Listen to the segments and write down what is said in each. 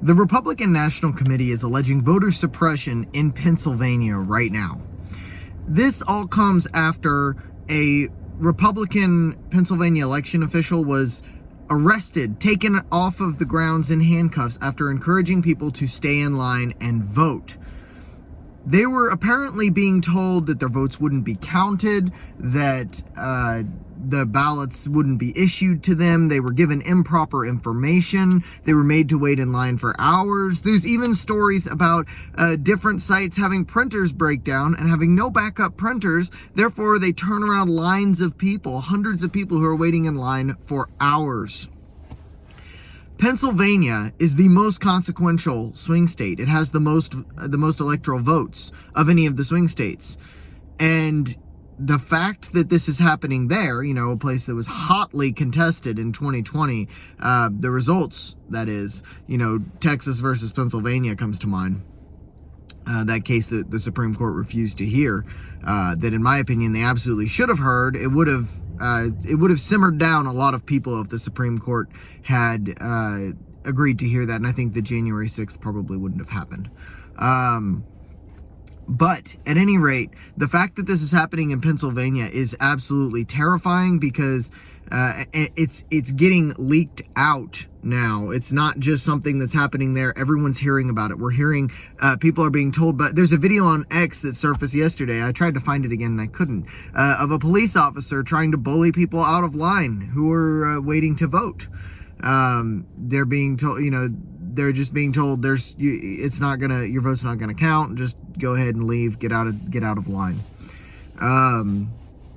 The Republican National Committee is alleging voter suppression in Pennsylvania right now. This all comes after a Republican Pennsylvania election official was arrested, taken off of the grounds in handcuffs after encouraging people to stay in line and vote. They were apparently being told that their votes wouldn't be counted, that the ballots wouldn't be issued to them. They were given improper information. They were made to wait in line for hours. There's even stories about different sites having printers break down and having no backup printers. Therefore, they turn around lines of people, hundreds of people who are waiting in line for hours. Pennsylvania is the most consequential swing state. It has the most electoral votes of any of the swing states. And the fact that this is happening there, a place that was hotly contested in 2020, the results, that is, Texas versus Pennsylvania comes to mind. That case that the Supreme Court refused to hear, that in my opinion, they absolutely should have heard. It would have simmered down a lot of people if the Supreme Court had agreed to hear that. And I think the January 6th probably wouldn't have happened. But at any rate, the fact that this is happening in Pennsylvania is absolutely terrifying because it's getting leaked out now. It's not just something that's happening there. Everyone's hearing about it. We're hearing people are being told, but there's a video on X that surfaced yesterday. I tried to find it again and I couldn't, of a police officer trying to bully people out of line who are waiting to vote. They're being told, they're just being told your vote's not gonna count. Just go ahead and leave. Get out of line.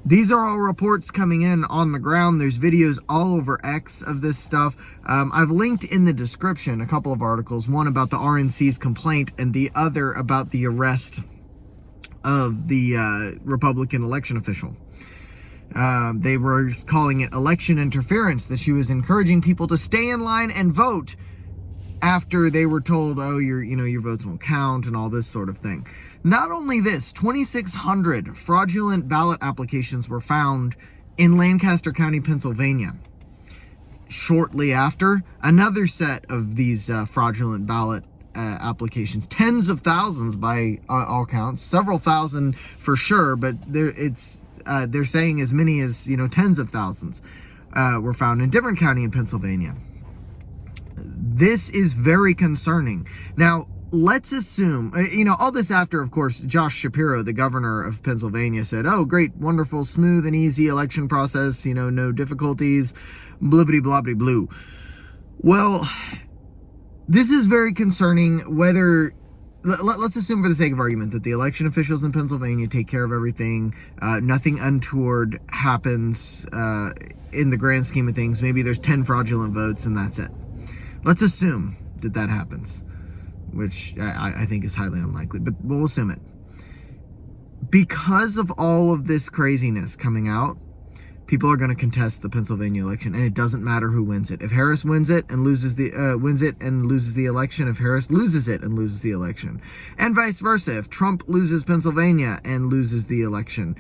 These are all reports coming in on the ground. There's videos all over X of this stuff. I've linked in the description a couple of articles, one about the RNC's complaint and the other about the arrest of the Republican election official. They were calling it election interference, that she was encouraging people to stay in line and vote after they were told, oh, your votes won't count and all this sort of thing. Not only this, 2,600 fraudulent ballot applications were found in Lancaster County, Pennsylvania. Shortly after, another set of these fraudulent ballot applications, tens of thousands by all counts, several thousand for sure, but they're saying as many as tens of thousands were found in different county in Pennsylvania. This is very concerning. Now, let's assume, all this after, of course, Josh Shapiro, the governor of Pennsylvania, said, oh, great, wonderful, smooth and easy election process, no difficulties, blibbity blobbity blue. Well, this is very concerning. Whether, let's assume for the sake of argument that the election officials in Pennsylvania take care of everything, nothing untoward happens in the grand scheme of things. Maybe there's 10 fraudulent votes and that's it. Let's assume that happens, which I think is highly unlikely, but we'll assume it. Because of all of this craziness coming out, people are going to contest the Pennsylvania election, and it doesn't matter who wins it. If Harris wins it and loses the election, if Harris loses it and loses the election, and vice versa, if Trump loses Pennsylvania and loses the election,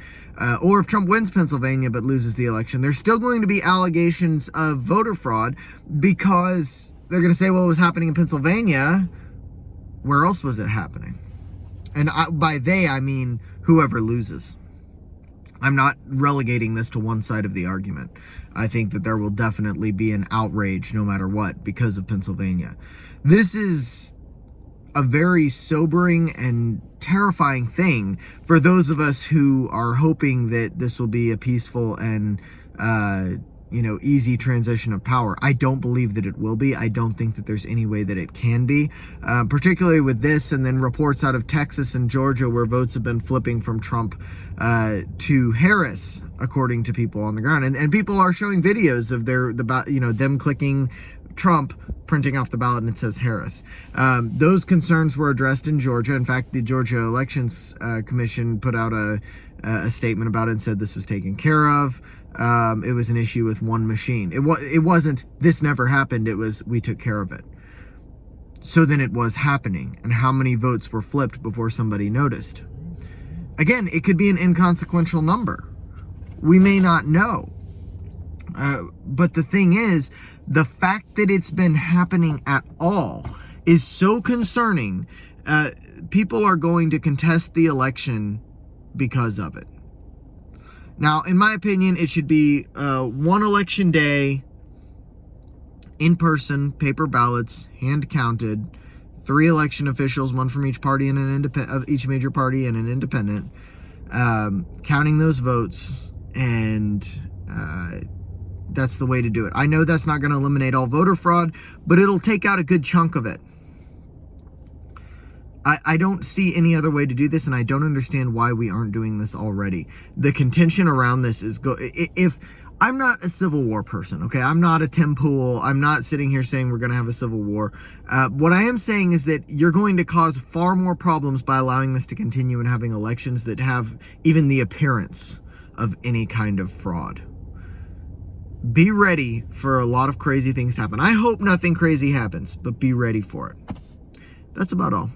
or if Trump wins Pennsylvania but loses the election, there's still going to be allegations of voter fraud because they're going to say, well, it was happening in Pennsylvania. Where else was it happening? And by they, I mean whoever loses. I'm not relegating this to one side of the argument. I think that there will definitely be an outrage no matter what because of Pennsylvania. This is a very sobering and terrifying thing for those of us who are hoping that this will be a peaceful and easy transition of power. I don't believe that it will be. I don't think that there's any way that it can be, particularly with this and then reports out of Texas and Georgia where votes have been flipping from Trump to Harris, according to people on the ground. And people are showing videos of them clicking Trump, printing off the ballot, and it says Harris. Those concerns were addressed in Georgia. In fact, the Georgia Elections Commission put out a statement about it and said this was taken care of. It was an issue with one machine. It wasn't, this never happened. It was, we took care of it. So then it was happening. And how many votes were flipped before somebody noticed? Again, it could be an inconsequential number. We may not know. But the thing is, the fact that it's been happening at all is so concerning. People are going to contest the election because of it. Now, in my opinion, it should be one election day, in person, paper ballots, hand counted, 3 election officials, one from each party and an independent of each major party and an independent, counting those votes, and that's the way to do it. I know that's not going to eliminate all voter fraud, but it'll take out a good chunk of it. I don't see any other way to do this, and I don't understand why we aren't doing this already. The contention around this is, if I'm not a Civil War person, okay? I'm not a Tim Pool. I'm not sitting here saying we're going to have a Civil War. What I am saying is that you're going to cause far more problems by allowing this to continue and having elections that have even the appearance of any kind of fraud. Be ready for a lot of crazy things to happen. I hope nothing crazy happens, but be ready for it. That's about all.